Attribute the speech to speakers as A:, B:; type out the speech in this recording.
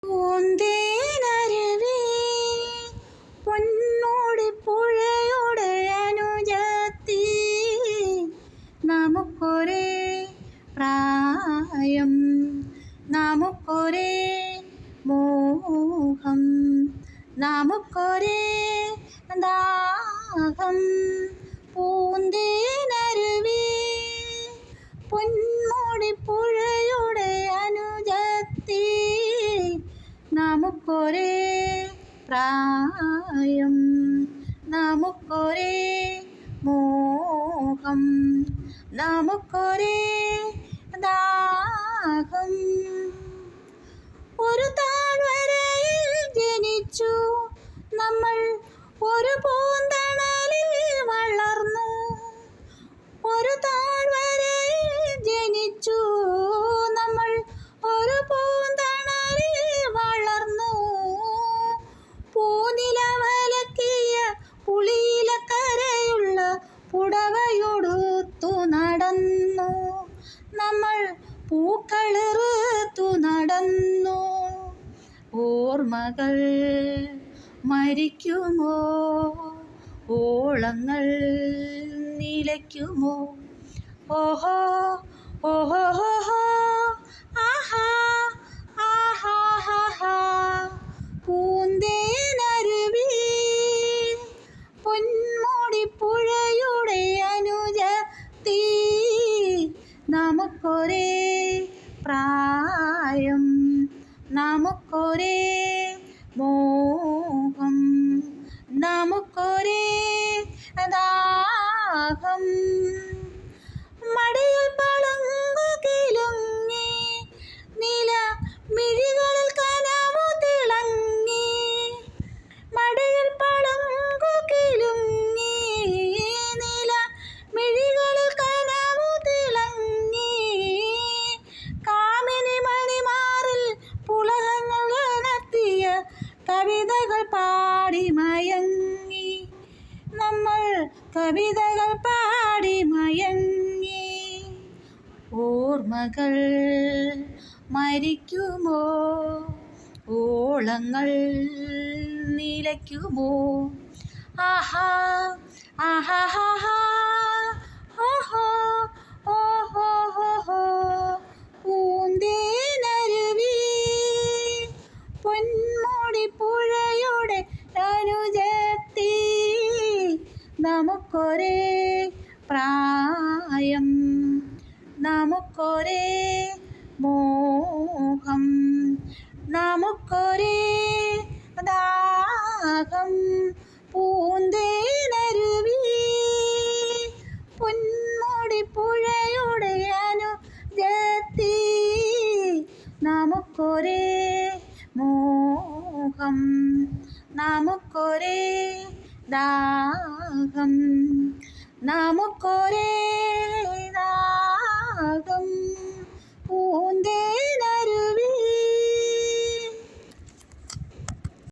A: പൂന്തേനരുവി പൊന്നോടി പുഴയുടെ അനുജത്തി, നമുക്കൊരേ പ്രായം, നമുക്കൊരേ മോഹം, നമുക്കൊരേ ദാഹം. പൂന്തേനരുവി പൊന്മുടി പുഴയുടെ അനുജത്തി, നമുക്കൊരേ പ്രായം, നമുക്കൊരേ മോഹം, നമുക്കൊരേ ദാഹം. ഒരു താഴ്വരയിൽ ജനിച്ചു നമ്മൾ, ഒരു പൂന്തണലിൽ വളർന്നു. ഒരു താഴ്വരയിൽ ജനിച്ചു നമ്മൾ, ഒരു പൂന്തണലിൽ വളർന്നു. പൂനിലവലക്കിയ പുളിയിലക്കരയുള്ള പുടവയൊടുത്തു നടന്നു നമ്മൾ, പൂക്കളിറുത്തു നടന്നു. ഓർമ്മകൾ മരിക്കുമോ, ഓളങ്ങൾ നിലയ്ക്കുമോ? ഓഹോ ഓഹോ ഹോ, ആഹാ ആഹാ ഹാ. പൂന്തേനരുവി പൊന്മുടി പുഴയുടെ അനുജത്തി, നമുക്കൊരേ പ്രായം, നമുക്കൊരേ മോഹം, നമുക്കൊരേ ദാഹം. മടിയിൽ പളുങ്കു കിലുങ്ങി, നില മിഴികളിൽ കനവു തിളങ്ങി. മടിയിൽ പളുങ്കു കിലുങ്ങി, നില മിഴികളിൽ കനവു തിളങ്ങി. കാമിനി മണിമാറിൽ പുളകങ്ങൾ ഉണർത്തിയ കവിതകൾ പാടി മയങ്ങി നമ്മൾ, കവിതകൾ പാടി മയങ്ങി. ഓർമ്മകൾ മരിക്കുമോ, ഓളങ്ങൾ നിലയ്ക്കുമോ? ആഹാ ആഹാ ഹാ, ഓഹോ ഓഹോ ഹോ. പൂന്തേനരുവി പൊന്മുടി പുഴയുടെ അനുജത്തി, നമുക്കൊരേ പ്രായം, നമുക്കൊരേ മോഹം, നമുക്കൊരേ ദാഹം. പൂന്തേനരുവി പൊന്മുടി പുഴയുടെ അനുജത്തി, നമുക്കൊരേ മോഹം, നമുക്കൊരേ ദാഹം, നമുക്കൊരേ